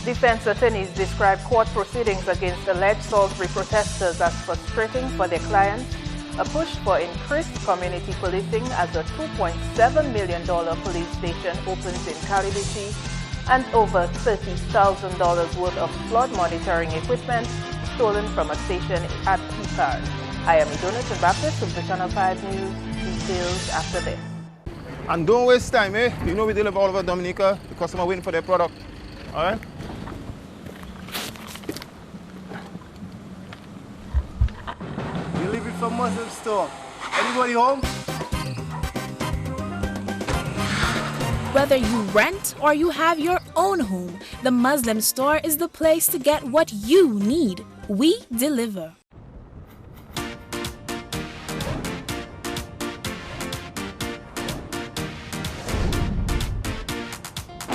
Defense attorneys describe court proceedings against alleged Salisbury protesters as frustrating for their clients, a push for increased community policing as a $2.7 million police station opens in Calibichi, and over $30,000 worth of flood monitoring equipment stolen from a station at Picard. I am Edona and Baptiste of the Channel 5 News. Details after this. And don't waste time, eh? You know we deliver all over Dominica. The customer waiting for their product. All right? Delivery from Muslim store. Anybody home? Whether you rent or you have your own home, the Muslim store is the place to get what you need. We deliver.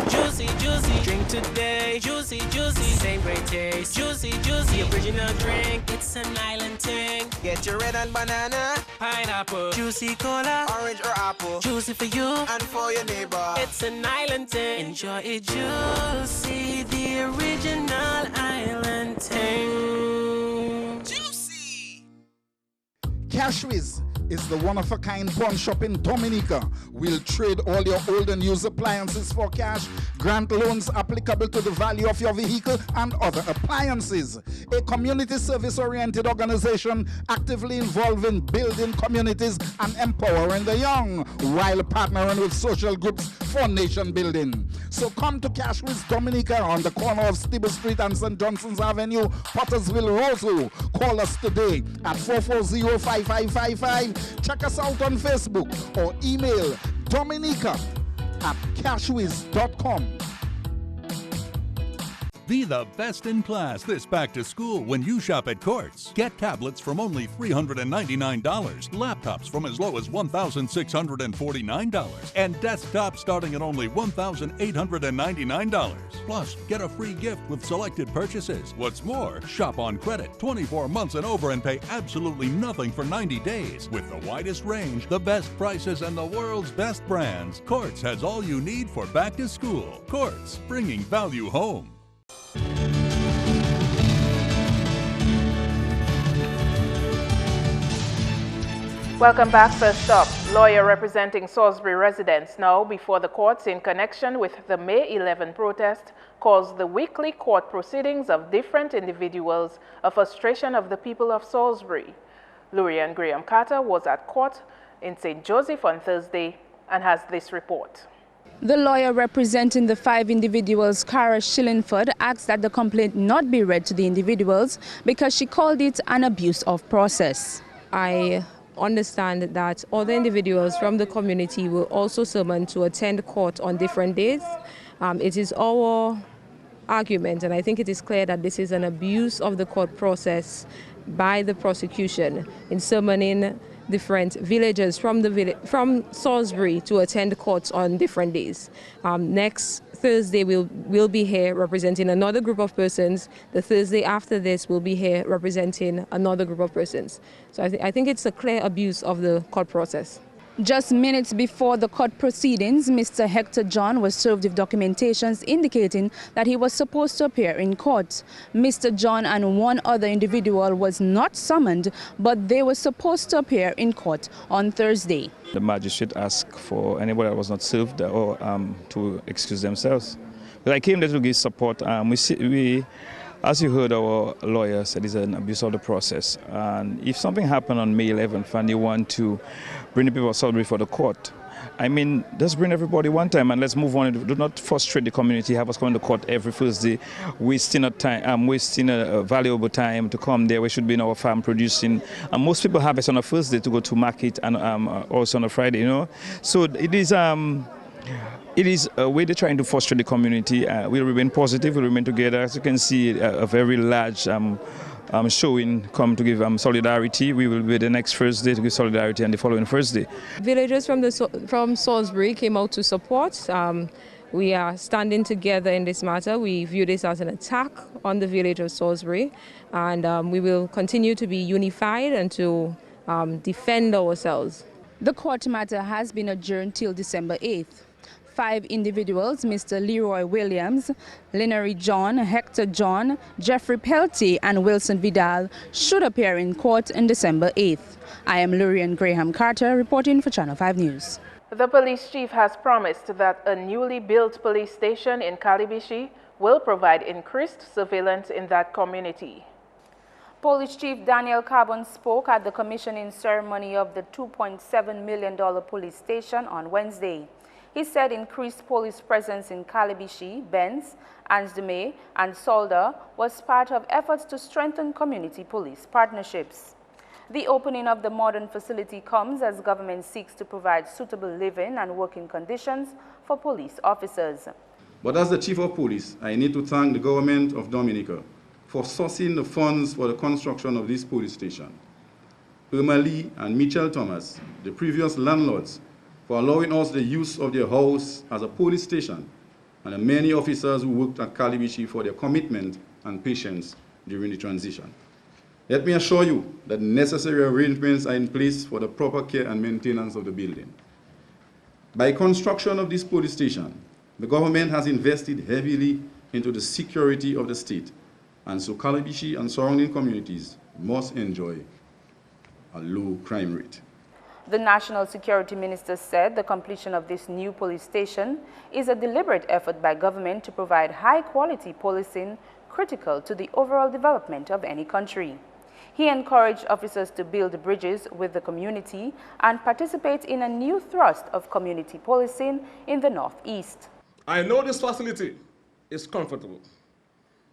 Juicy, juicy, drink today. Juicy, juicy, same great taste. Juicy, juicy, original drink. It's an island thing. Get your red and banana, Pineapple, juicy cola, orange or apple, juicy for you and for your neighbor. It's an island thing. Enjoy it juicy, the original island thing. Juicy! Cashwiz is the one-of-a-kind pawn shop in Dominica. We'll trade all your old and used appliances for cash, grant loans applicable to the value of your vehicle and other appliances. A community service-oriented organization actively involved in building communities and empowering the young while partnering with social groups for nation building. So come to Cashwiz Dominica on the corner of Stable Street and St. Johnson's Avenue, Pottersville, Roseau. Call us today at 440-5555. Check us out on Facebook or email dominica@cashwiz.com. Be the best in class this back to school when you shop at Courts. Get tablets from only $399, laptops from as low as $1,649, and desktops starting at only $1,899. Plus, get a free gift with selected purchases. What's more, shop on credit 24 months and over and pay absolutely nothing for 90 days. With the widest range, the best prices, and the world's best brands, Courts has all you need for back to school. Courts, bringing value home. Welcome back. First up, lawyer representing Salisbury residents now before the courts in connection with the May 11 protest calls the weekly court proceedings of different individuals a frustration of the people of Salisbury. Lurian Graham Carter was at court in St. Joseph on Thursday and has this report. The lawyer representing the 5 individuals, Cara Shillingford, asked that the complaint not be read to the individuals because she called it an abuse of process. I understand that other individuals from the community will also summoned to attend court on different days. It is our argument, and I think it is clear that this is an abuse of the court process by the prosecution in summoning different villagers from Salisbury to attend courts on different days. Next Thursday we'll be here representing another group of persons. The Thursday after this we'll be here representing another group of persons. So I think it's a clear abuse of the court process. Just minutes before the court proceedings, Mr. Hector John was served with documentations indicating that he was supposed to appear in court. Mr. John and one other individual was not summoned, but they were supposed to appear in court on Thursday. The magistrate asked for anybody that was not served or to excuse themselves. But I came there to give support. As you heard, our lawyer said it's an abuse of the process. And if something happened on May 11th and you want to bring the people of Salisbury for the court, I mean, just bring everybody one time and let's move on. Do not frustrate the community, have us come to court every Thursday, wasting a valuable time to come there. We should be in our farm producing. And most people have us on a Thursday to go to market and also on a Friday, you know. So it is a way they're trying to frustrate the community. We'll remain positive, we'll remain together. As you can see, a very large showing come to give solidarity. We will be the next Thursday to give solidarity and the following Thursday. Villagers from Salisbury came out to support. We are standing together in this matter. We view this as an attack on the village of Salisbury, and we will continue to be unified and to defend ourselves. The court matter has been adjourned till December 8th. 5 individuals, Mr. Leroy Williams, Lenery John, Hector John, Jeffrey Peltier, and Wilson Vidal, should appear in court on December 8th. I am Lurian Graham Carter reporting for Channel 5 News. The police chief has promised that a newly built police station in Calibishi will provide increased surveillance in that community. Police Chief Daniel Carbon spoke at the commissioning ceremony of the $2.7 million police station on Wednesday. He said increased police presence in Calibishi, Benz, Ansdeme, and Solda was part of efforts to strengthen community police partnerships. The opening of the modern facility comes as government seeks to provide suitable living and working conditions for police officers. But as the Chief of Police, I need to thank the government of Dominica for sourcing the funds for the construction of this police station. Irma Lee and Mitchell Thomas, the previous landlords, for allowing us the use of their house as a police station, and the many officers who worked at Calibishi for their commitment and patience during the transition. Let me assure you that necessary arrangements are in place for the proper care and maintenance of the building. By construction of this police station, the government has invested heavily into the security of the state, and so Calibishi and surrounding communities must enjoy a low crime rate. The National Security Minister said the completion of this new police station is a deliberate effort by government to provide high-quality policing critical to the overall development of any country. He encouraged officers to build bridges with the community and participate in a new thrust of community policing in the Northeast. I know this facility is comfortable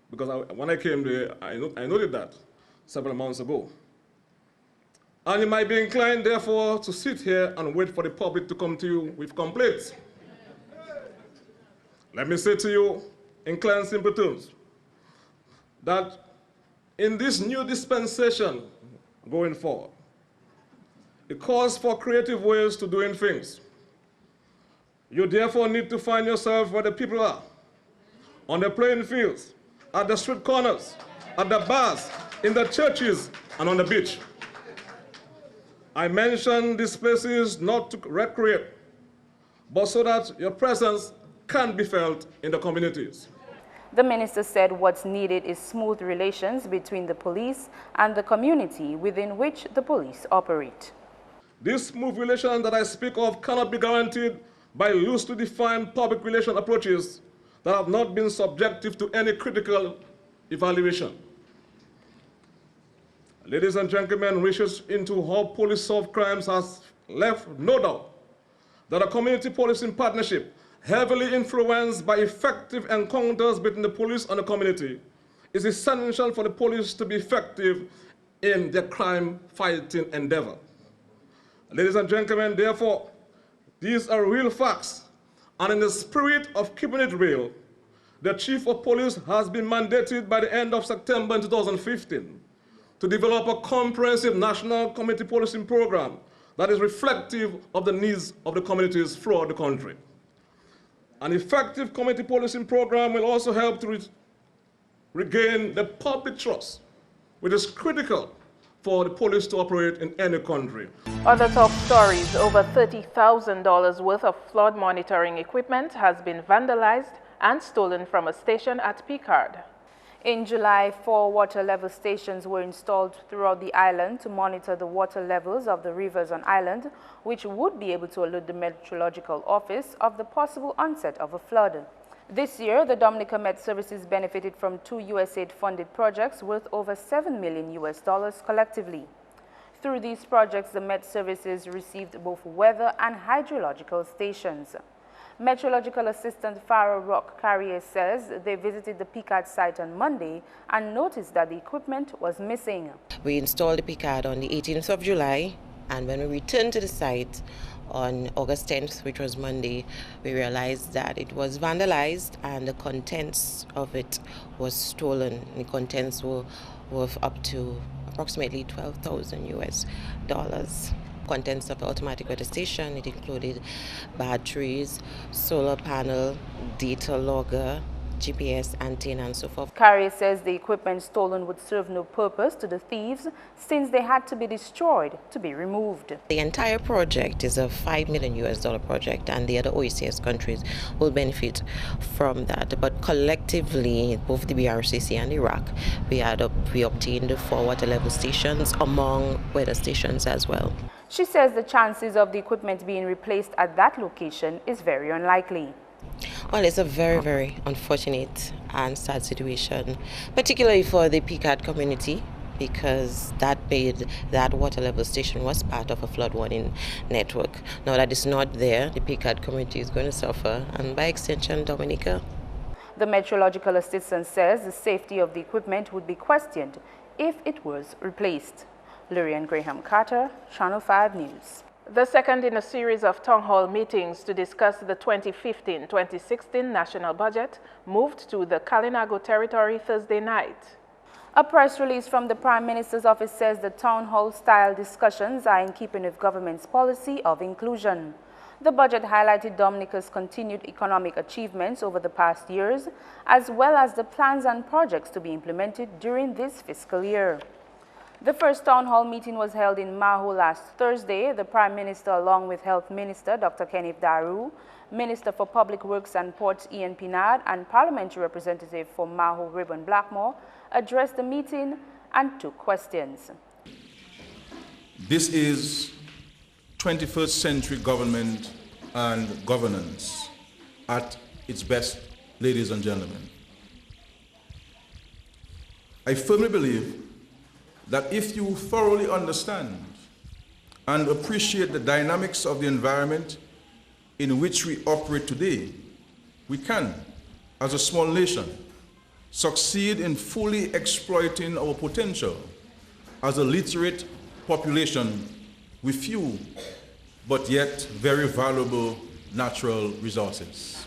because when I came there, I noted that several months ago. And you might be inclined, therefore, to sit here and wait for the public to come to you with complaints. Let me say to you, in clear and simple terms, that in this new dispensation going forward, it calls for creative ways to doing things. You therefore need to find yourself where the people are, on the playing fields, at the street corners, at the bars, in the churches, and on the beach. I mention these places not to recreate, but so that your presence can be felt in the communities. The minister said what's needed is smooth relations between the police and the community within which the police operate. This smooth relation that I speak of cannot be guaranteed by loosely defined public relation approaches that have not been subjective to any critical evaluation. Ladies and gentlemen, research into how police solve crimes has left no doubt that a community policing partnership heavily influenced by effective encounters between the police and the community is essential for the police to be effective in their crime-fighting endeavor. Ladies and gentlemen, therefore, these are real facts, and in the spirit of keeping it real, the Chief of Police has been mandated by the end of September 2015 to develop a comprehensive national community policing program that is reflective of the needs of the communities throughout the country. An effective community policing program will also help to regain the public trust, which is critical for the police to operate in any country. Other top stories: over $30,000 worth of flood monitoring equipment has been vandalized and stolen from a station at Picard. In July, 4 water level stations were installed throughout the island to monitor the water levels of the rivers on island, which would be able to alert the Meteorological Office of the possible onset of a flood. This year, the Dominica Met Services benefited from 2 USAID-funded projects worth over $7 million collectively. Through these projects, the Met Services received both weather and hydrological stations. Meteorological Assistant Farah Rock Carrier says they visited the Picard site on Monday and noticed that the equipment was missing. We installed the Picard on the 18th of July, and when we returned to the site on August 10th, which was Monday, we realized that it was vandalized and the contents of it was stolen. The contents were worth up to approximately $12,000. Contents of the automatic weather station, it included batteries, solar panel, data logger, GPS antenna and so forth. Carrier says the equipment stolen would serve no purpose to the thieves since they had to be destroyed to be removed. The entire project is a $5 million project, and the other OECS countries will benefit from that. But collectively, both the BRCC and Iraq, we obtained 4 water level stations among weather stations as well. She says the chances of the equipment being replaced at that location is very unlikely. Well, it's a very, very unfortunate and sad situation, particularly for the PCAD community, because that water level station was part of a flood warning network. Now that it's not there, the PCAD community is going to suffer, and by extension, Dominica. The meteorological assistant says the safety of the equipment would be questioned if it was replaced. Lurian Graham Carter, Channel 5 News. The second in a series of town hall meetings to discuss the 2015-2016 national budget moved to the Kalinago territory Thursday night. A press release from the Prime Minister's office says the town hall-style discussions are in keeping with government's policy of inclusion. The budget highlighted Dominica's continued economic achievements over the past years, as well as the plans and projects to be implemented during this fiscal year. The first town hall meeting was held in Maho last Thursday. The Prime Minister, along with Health Minister Dr. Kenneth Daru, Minister for Public Works and Ports Ian Pinard, and Parliamentary Representative for Maho Ribbon Blackmore, addressed the meeting and took questions. This is 21st century government and governance at its best, ladies and gentlemen. I firmly believe that if you thoroughly understand and appreciate the dynamics of the environment in which we operate today, we can, as a small nation, succeed in fully exploiting our potential as a literate population with few but yet very valuable natural resources.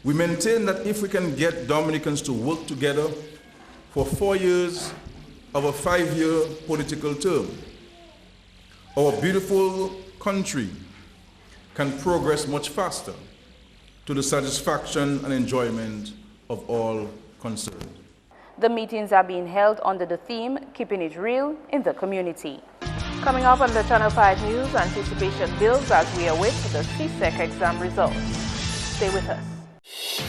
We maintain that if we can get Dominicans to work together for 4 years of a 5-year political term, our beautiful country can progress much faster to the satisfaction and enjoyment of all concerned. The meetings are being held under the theme, Keeping It Real in the Community. Coming up on the Channel 5 News, anticipation builds as we await the CSEC exam results. Stay with us.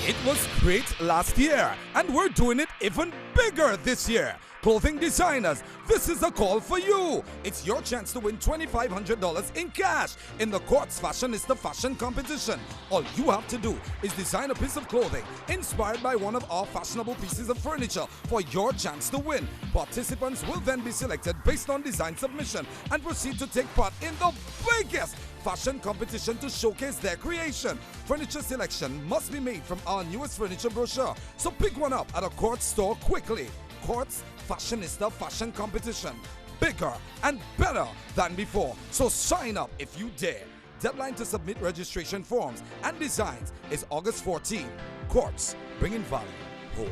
It was great last year, and we're doing it even bigger this year. Clothing designers, this is a call for you. It's your chance to win $2,500 in cash in the Quartz Fashionista Fashion Competition. All you have to do is design a piece of clothing inspired by one of our fashionable pieces of furniture for your chance to win. Participants will then be selected based on design submission and proceed to take part in the biggest fashion competition to showcase their creation. Furniture selection must be made from our newest furniture brochure, so pick one up at a Quartz store quickly. Quartz Fashionista Fashion Competition. Bigger and better than before. So sign up if you dare. Deadline to submit registration forms and designs is August 14. Quartz, bringing value home.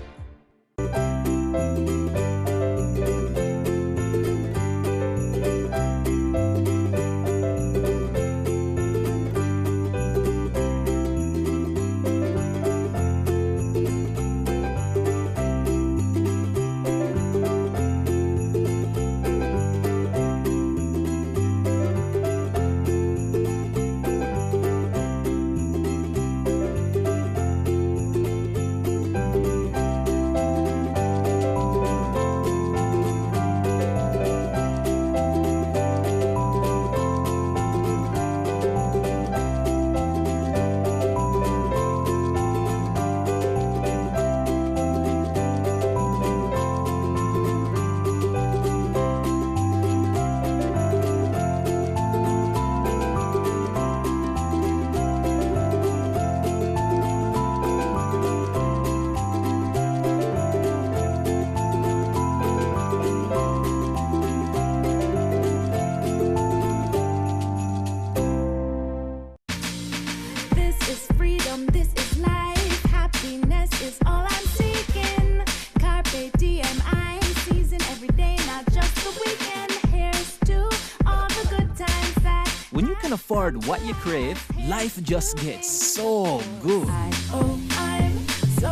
Afford what you crave, life just gets so good. I'm so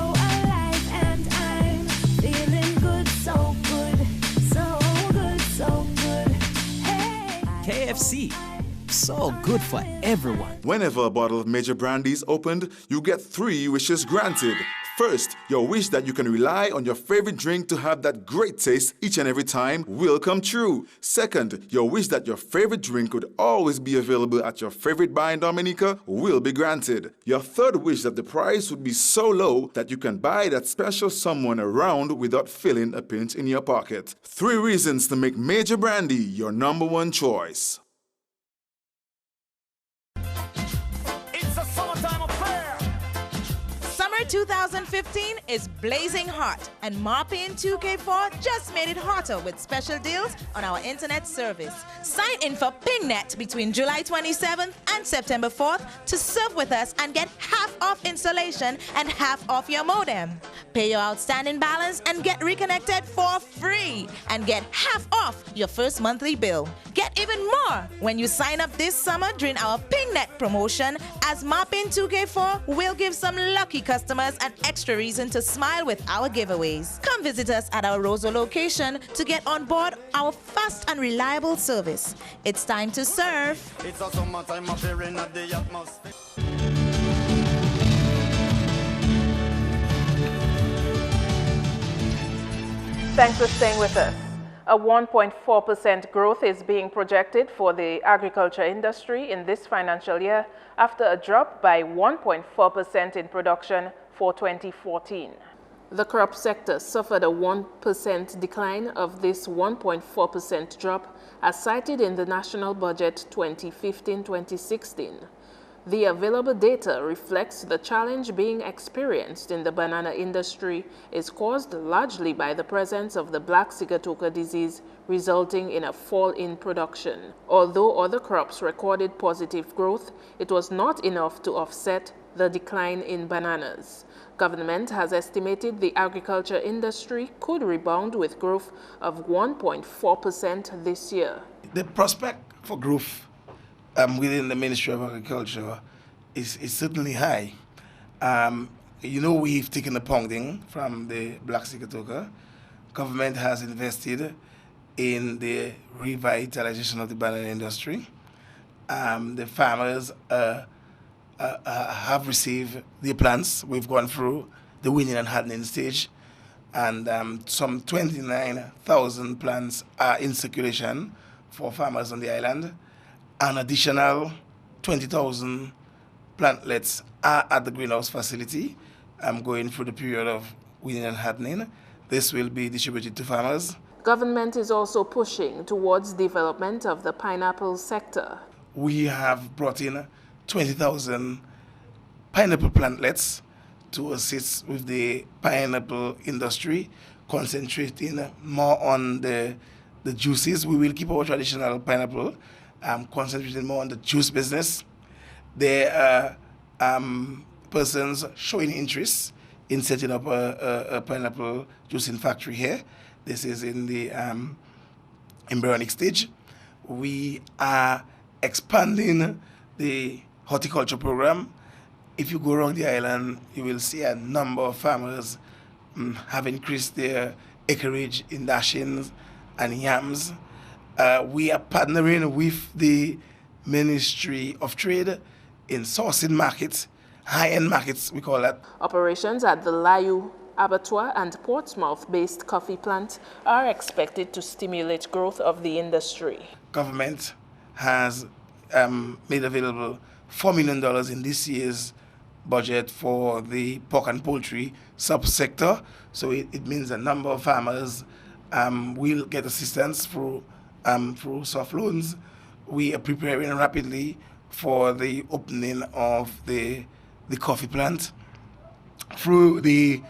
KFC. So good for everyone. Whenever a bottle of Major Brandy is opened, you get 3 wishes granted. First, your wish that you can rely on your favorite drink to have that great taste each and every time will come true. Second, your wish that your favorite drink could always be available at your favorite bar in Dominica will be granted. Your third wish that the price would be so low that you can buy that special someone around without feeling a pinch in your pocket. 3 reasons to make Major Brandy your #1 choice. Summer 2015 is blazing hot, and Marpin 2k4 just made it hotter with special deals on our internet service. Sign in for PingNet between July 27th and September 4th to serve with us and get half off installation and half off your modem. Pay your outstanding balance and get reconnected for free and get half off your first monthly bill. Get even more when you sign up this summer during our PingNet promotion, as Marpin 2k4 will give some lucky customers an extra reason to smile with our giveaways. Come visit us at our Roseau location to get on board our fast and reliable service. It's time to serve. It's a summertime appearing at the atmosphere. Thanks for staying with us. A 1.4% growth is being projected for the agriculture industry in this financial year after a drop by 1.4% in production for 2014. The crop sector suffered a 1% decline of this 1.4% drop as cited in the National Budget 2015-2016. The available data reflects the challenge being experienced in the banana industry is caused largely by the presence of the black sigatoka disease, resulting in a fall in production. Although other crops recorded positive growth, it was not enough to offset the decline in bananas. Government has estimated the agriculture industry could rebound with growth of 1.4% this year. The prospect for growth within the Ministry of Agriculture is certainly high. We've taken the pounding from the black sigatoka. Government has invested in the revitalization of the banana industry. The farmers have received their plants. We've gone through the winning and hardening stage, and some 29,000 plants are in circulation for farmers on the island. An additional 20,000 plantlets are at the greenhouse facility. Going through the period of winning and hardening. This will be distributed to farmers. Government is also pushing towards development of the pineapple sector. We have brought in 20,000 pineapple plantlets to assist with the pineapple industry, concentrating more on the juices. We will keep our traditional pineapple, concentrating more on the juice business. There are persons showing interest in setting up a pineapple juicing factory here. This is in the embryonic stage. We are expanding the horticulture program. If you go around the island, you will see a number of farmers have increased their acreage in dashings and yams. We are partnering with the Ministry of Trade in sourcing markets, high-end markets, we call that. Operations at the Layu Abattoir and Portsmouth-based coffee plant are expected to stimulate growth of the industry. Government has made available $4 million in this year's budget for the pork and poultry subsector. So it means a number of farmers will get assistance through soft loans. We are preparing rapidly for the opening of the coffee plant. Through the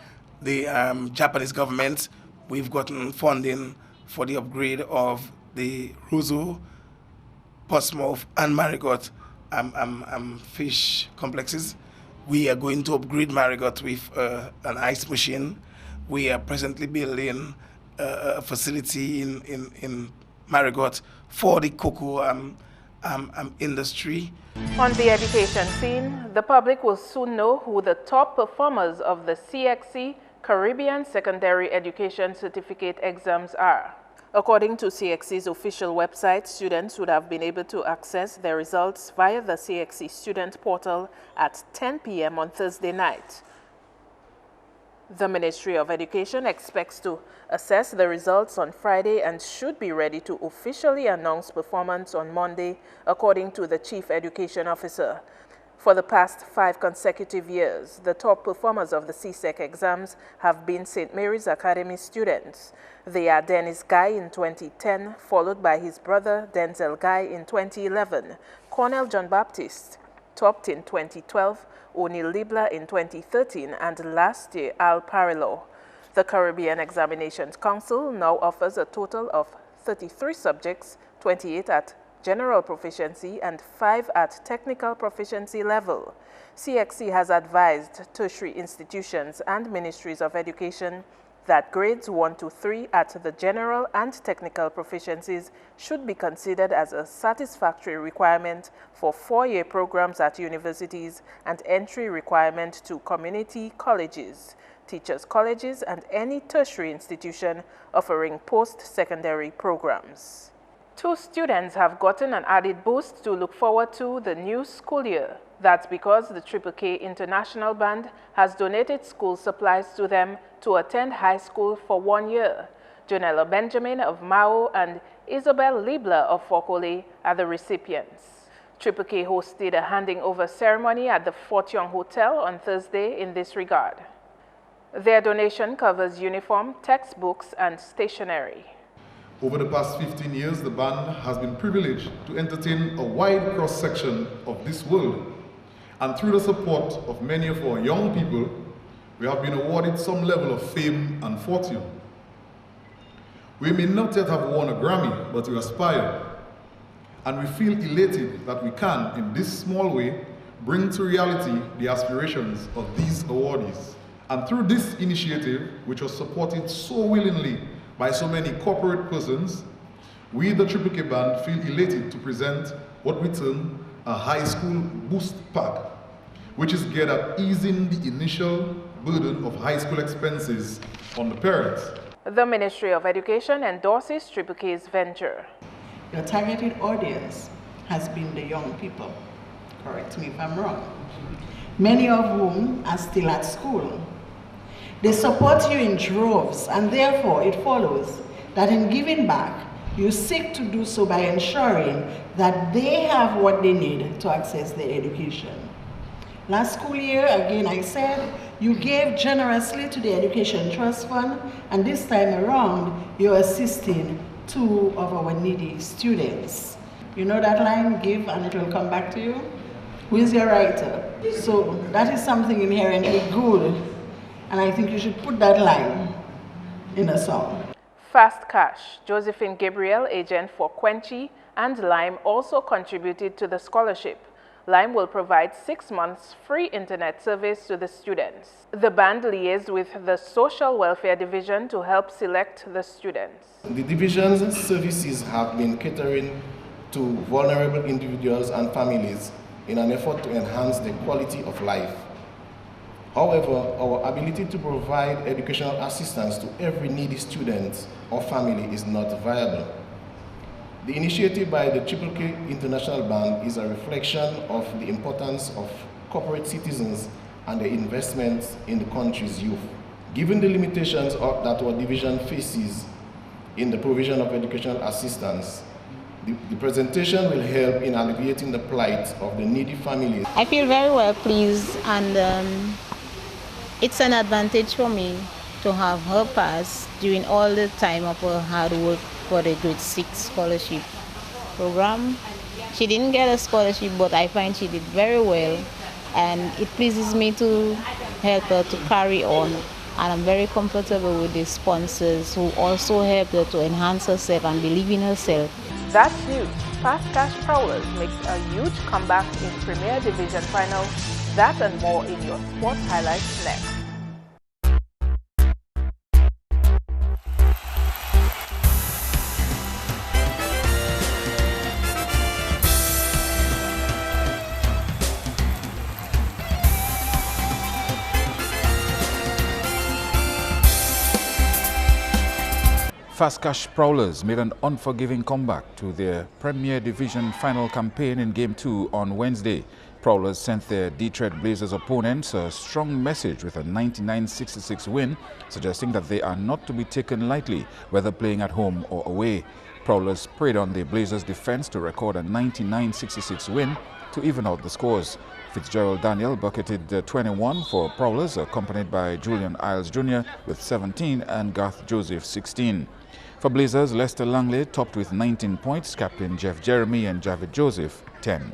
Japanese government, we've gotten funding for the upgrade of the Roseau, Portsmouth, and Marigot fish complexes. We are going to upgrade Marigot with an ice machine. We are presently building a facility in Marigot for the cocoa industry. On the education scene, the public will soon know who the top performers of the CXC Caribbean Secondary Education Certificate exams are. According to CXC's official website, students would have been able to access their results via the CXC student portal at 10 p.m. on Thursday night. The Ministry of Education expects to assess the results on Friday and should be ready to officially announce performance on Monday, according to the Chief Education Officer. For the past 5 consecutive years, the top performers of the CSEC exams have been St. Mary's Academy students. They are Dennis Guy in 2010, followed by his brother Denzel Guy in 2011, Cornell John Baptiste topped in 2012, O'Neill Libler in 2013, and last year Al Parillo. The Caribbean Examinations Council now offers a total of 33 subjects, 28 at general proficiency and 5 at technical proficiency level. CXC has advised tertiary institutions and ministries of education that grades 1 to 3 at the general and technical proficiencies should be considered as a satisfactory requirement for 4-year programs at universities and entry requirement to community colleges, teachers' colleges, and any tertiary institution offering post-secondary programs. 2 students have gotten an added boost to look forward to the new school year. That's because the 2k4 International Band has donated school supplies to them to attend high school for 1 year. Jonella Benjamin of Mao and Isabel Libler of Fokole are the recipients. 2k4 hosted a handing over ceremony at the Fort Young Hotel on Thursday in this regard. Their donation covers uniform, textbooks, and stationery. Over the past 15 years, the band has been privileged to entertain a wide cross-section of this world. And through the support of many of our young people, we have been awarded some level of fame and fortune. We may not yet have won a Grammy, but we aspire. And we feel elated that we can, in this small way, bring to reality the aspirations of these awardees. And through this initiative, which was supported so willingly by so many corporate persons, we, the 2k4 Band, feel elated to present what we term a high school boost pack, which is geared at easing the initial burden of high school expenses on the parents. The Ministry of Education endorses 2k4's venture. Your targeted audience has been the young people. Correct me if I'm wrong. Many of whom are still at school. They support you in droves, and therefore it follows that in giving back, you seek to do so by ensuring that they have what they need to access their education. Last school year, again I said, you gave generously to the Education Trust Fund, and this time around, you're assisting 2 of our needy students. You know that line, give and it will come back to you? Who is your writer? So that is something inherently good. And I think you should put that line in a song. Fast Cash, Josephine Gabriel, agent for Quenchy, and Lime also contributed to the scholarship. Lime will provide 6 months free internet service to the students. The band liaised with the Social Welfare Division to help select the students. The division's services have been catering to vulnerable individuals and families in an effort to enhance the quality of life. However, our ability to provide educational assistance to every needy student or family is not viable. The initiative by the 2k4 International Band is a reflection of the importance of corporate citizens and their investments in the country's youth. Given the limitations that our division faces in the provision of educational assistance, the presentation will help in alleviating the plight of the needy families. I feel very well pleased, and it's an advantage for me to have her pass during all the time of her hard work for the grade 6 scholarship program. She didn't get a scholarship, but I find she did very well, and it pleases me to help her to carry on. And I'm very comfortable with the sponsors who also help her to enhance herself and believe in herself. That's huge. Fast Cash Prowlers makes a huge comeback in Premier Division Final. That and more in your sports highlights next. Fast Cash Prowlers made an unforgiving comeback to their Premier Division final campaign in Game 2 on Wednesday. Prowlers sent their Detroit Blazers opponents a strong message with a 99-66 win, suggesting that they are not to be taken lightly, whether playing at home or away. Prowlers preyed on the Blazers' defense to record a 99-66 win to even out the scores. Fitzgerald Daniel bucketed 21 for Prowlers, accompanied by Julian Iles Jr. with 17 and Garth Joseph 16. For Blazers, Lester Langley topped with 19 points, Captain Jeff Jeremy and Javid Joseph 10.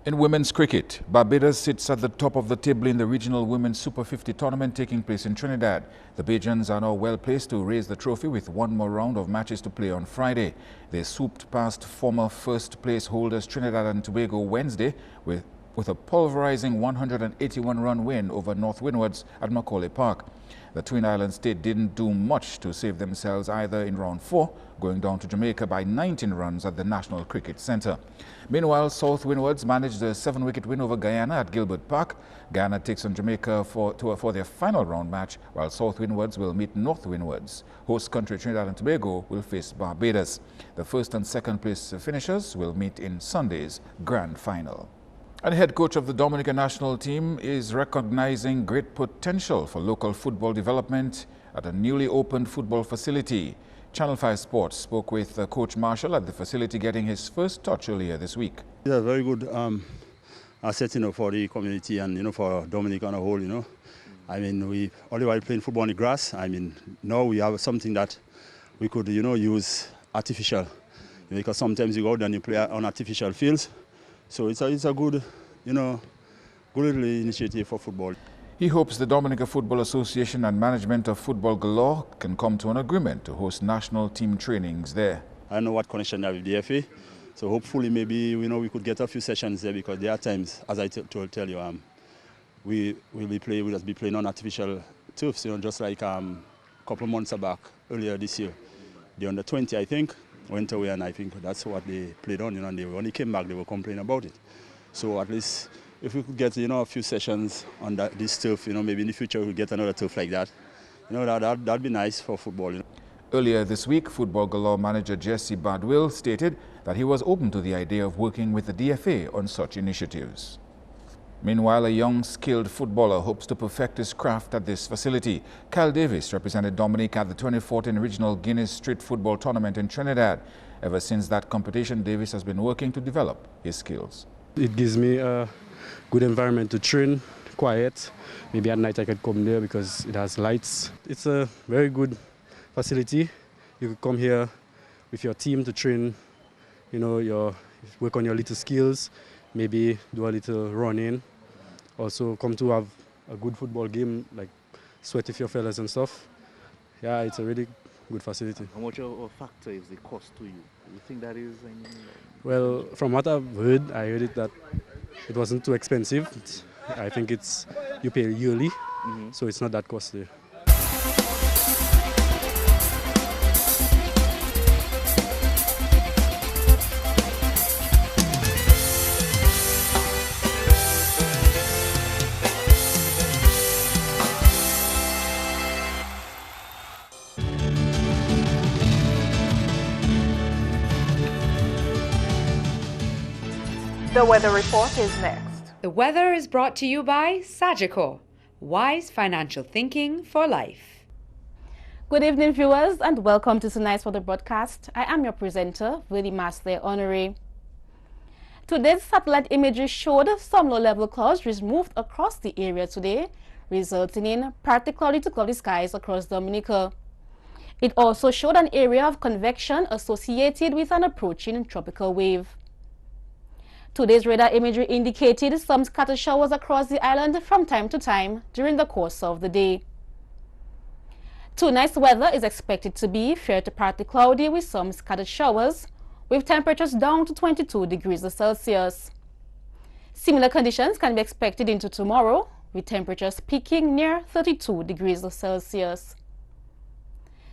In women's cricket, Barbados sits at the top of the table in the regional Women's Super 50 tournament taking place in Trinidad. The Bajans are now well placed to raise the trophy with one more round of matches to play on Friday. They swooped past former first place holders Trinidad and Tobago Wednesday with a pulverizing 181-run win over North Windwards at Macaulay Park. The Twin Islands state didn't do much to save themselves either in round 4, going down to Jamaica by 19 runs at the National Cricket Centre. Meanwhile, South Windwards managed a 7-wicket win over Guyana at Gilbert Park. Guyana takes on Jamaica for their final round match, while South Windwards will meet North Windwards. Host country Trinidad and Tobago will face Barbados. The first and second place finishers will meet in Sunday's grand final. And head coach of the Dominican national team is recognizing great potential for local football development at a newly opened football facility. Channel 5 Sports spoke with Coach Marshall at the facility getting his first touch earlier this week. It's a very good asset, for the community and, for Dominican on a whole, I mean, we only while playing football on the grass, I mean, now we have something that we could, use artificial. Because sometimes you go out and you play on artificial fields. So it's a good, good little initiative for football. He hopes the Dominica Football Association and management of Football Galore can come to an agreement to host national team trainings there. I don't know what connection I have with the FA, so hopefully maybe we could get a few sessions there because there are times, as I tell you, we'll be playing on artificial turfs, just like a couple of months back earlier this year. The under 20, I think, went away, and I think that's what they played on, and when they came back, they were complaining about it. So at least if we could get, a few sessions on this turf, maybe in the future we'll get another turf like that. That'd be nice for football. Earlier this week, Football Galore manager Jesse Badwill stated that he was open to the idea of working with the DFA on such initiatives. Meanwhile, a young, skilled footballer hopes to perfect his craft at this facility. Kyle Davis represented Dominica at the 2014 Regional Guinness Street Football Tournament in Trinidad. Ever since that competition, Davis has been working to develop his skills. It gives me a good environment to train, quiet. Maybe at night I could come there because it has lights. It's a very good facility. You could come here with your team to train, work on your little skills, maybe do a little running. Also come to have a good football game, like sweat with your fellas and stuff. Yeah, it's a really good facility. How much of a factor is the cost to you? Do you think that is? Well, from what I've heard, I heard that it wasn't too expensive. I think you pay yearly, so it's not that costly. The weather report is next. The weather is brought to you by Sagicor, wise financial thinking for life. Good evening, viewers, and welcome to tonight's weather broadcast. I am your presenter, Lady Master Honoré. Today's satellite imagery showed some low-level clouds moved across the area today, resulting in partly cloudy to cloudy skies across Dominica. It also showed an area of convection associated with an approaching tropical wave. Today's radar imagery indicated some scattered showers across the island from time to time during the course of the day. Tonight's weather is expected to be fair to partly cloudy with some scattered showers, with temperatures down to 22 degrees Celsius. Similar conditions can be expected into tomorrow, with temperatures peaking near 32 degrees Celsius.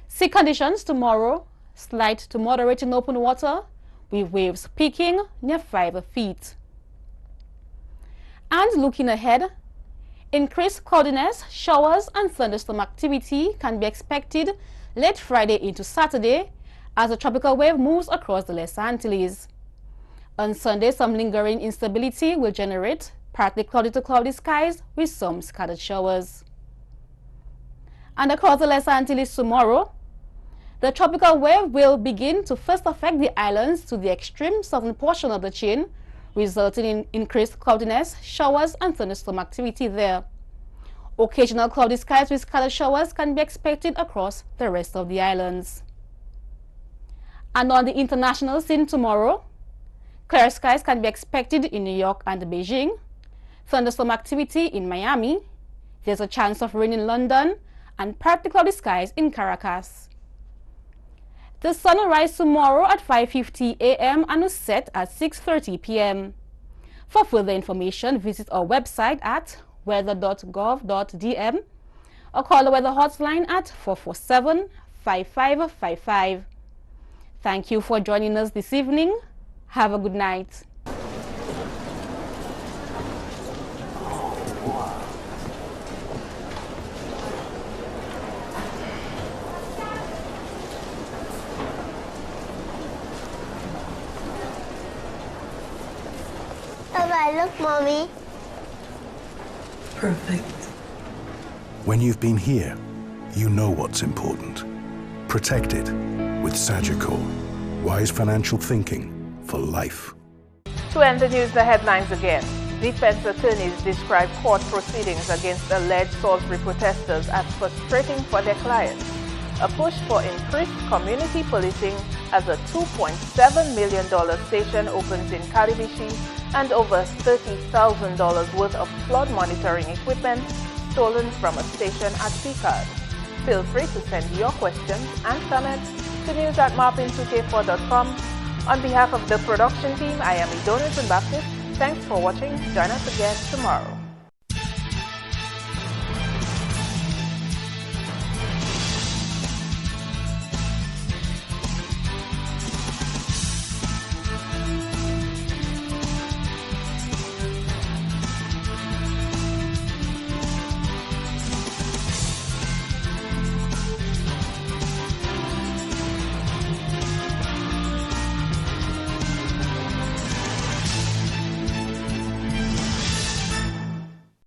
Sea conditions tomorrow, slight to moderate in open water, with waves peaking near 5 feet. And looking ahead, Increased cloudiness, showers and thunderstorm activity can be expected late Friday into Saturday as a tropical wave moves across the Lesser Antilles. On Sunday, some lingering instability will generate partly cloudy to cloudy skies with some scattered showers. And across the Lesser Antilles tomorrow, the tropical wave will begin to first affect the islands to the extreme southern portion of the chain, resulting in increased cloudiness, showers and thunderstorm activity there. Occasional cloudy skies with scattered showers can be expected across the rest of the islands. And on the international scene tomorrow, clear skies can be expected in New York and Beijing, thunderstorm activity in Miami, there's a chance of rain in London, and partly cloudy skies in Caracas. The sun will rise tomorrow at 5:50 a.m. and will set at 6:30 p.m. For further information, visit our website at weather.gov.dm or call the weather hotline at 447-5555. Thank you for joining us this evening. Have a good night. Look, Mommy. Perfect. When you've been here, you know what's important. Protect it with Sagicor. Wise financial thinking for life. To end the news, the headlines again. Defense attorneys describe court proceedings against alleged Salisbury protesters as frustrating for their clients. A push for increased community policing as a $2.7 million station opens in Karibishi, and over $30,000 worth of flood monitoring equipment stolen from a station at Picard. Feel free to send your questions and comments to news@marpin2k4.com. On behalf of the production team, I am Edona and Baptiste. Thanks for watching. Join us again tomorrow.